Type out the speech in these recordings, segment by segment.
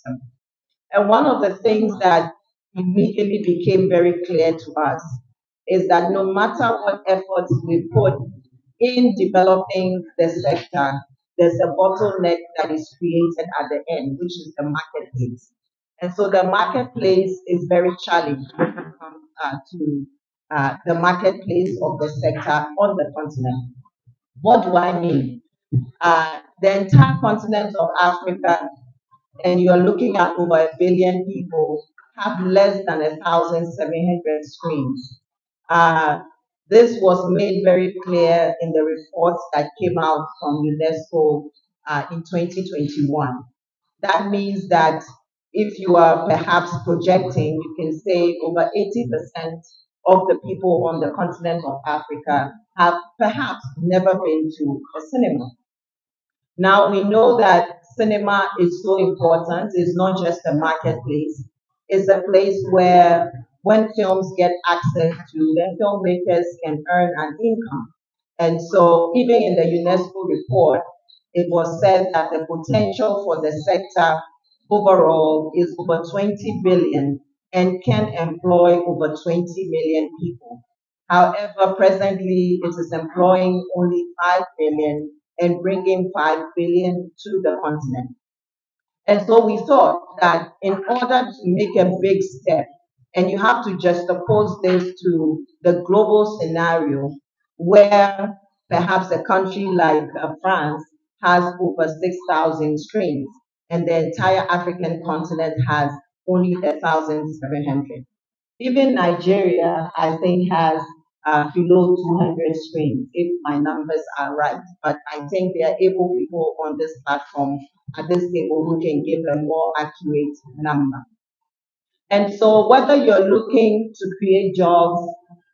ecosystem. And one of the things that immediately became very clear to us is that no matter what efforts we put in developing the sector, there's a bottleneck that is created at the end, which is the marketplace. And so the marketplace is very challenged when it comes to the marketplace of the sector on the continent. What do I mean? The entire continent of Africa, and you're looking at over 1 billion people, have less than 1,700 screens. Uh, this was made very clear in the reports that came out from UNESCO in 2021. That means that if you are perhaps projecting, you can say over 80% of the people on the continent of Africa have perhaps never been to a cinema. Now we know that cinema is so important. It's not just a marketplace. It's a place where when films get access to, then filmmakers can earn an income. And so even in the UNESCO report, it was said that the potential for the sector overall is over 20 billion and can employ over 20 million people. However, presently it is employing only 5 billion and bringing 5 billion to the continent. And so we thought that in order to make a big step, and you have to juxtapose this to the global scenario where perhaps a country like France has over 6,000 screens and the entire African continent has only 1,700. Even Nigeria, I think, has below 200 screens, if my numbers are right. But I think there are able people on this platform at this table who can give a more accurate number. And so whether you're looking to create jobs,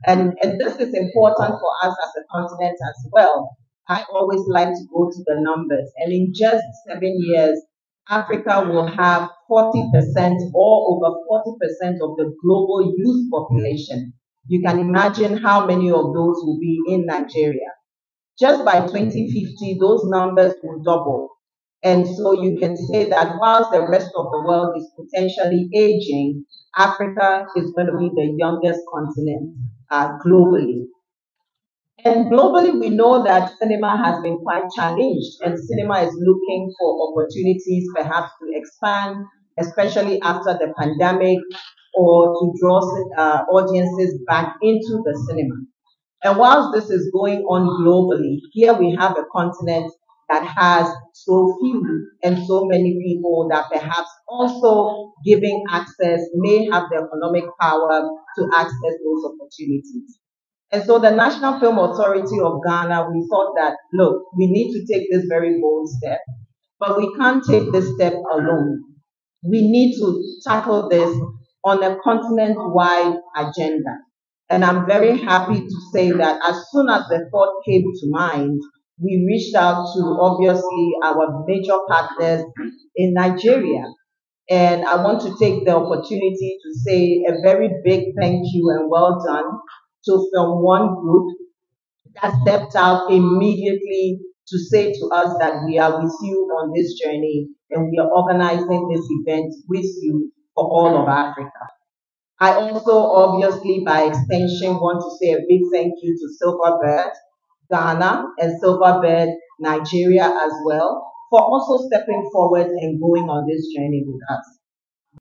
and this is important for us as a continent as well, I always like to go to the numbers. And in just 7 years, Africa will have 40% or over 40% of the global youth population. You can imagine how many of those will be in Nigeria. Just by 2050, those numbers will double. And so you can say that whilst the rest of the world is potentially aging, Africa is going to be the youngest continent globally. And globally, we know that cinema has been quite challenged, and cinema is looking for opportunities perhaps to expand, especially after the pandemic, or to draw audiences back into the cinema. And whilst this is going on globally, here we have a continent that has so few and so many people that perhaps also giving access may have the economic power to access those opportunities. And so the National Film Authority of Ghana, we thought that, look, we need to take this very bold step, but we can't take this step alone. We need to tackle this on a continent-wide agenda. And I'm very happy to say that as soon as the thought came to mind, we reached out to obviously our major partners in Nigeria. And I want to take the opportunity to say a very big thank you and well done to FilmOne Group that stepped out immediately to say to us that we are with you on this journey and we are organizing this event with you for all of Africa. I also obviously by extension want to say a big thank you to Silverbird Ghana and Silverbird Nigeria as well for also stepping forward and going on this journey with us.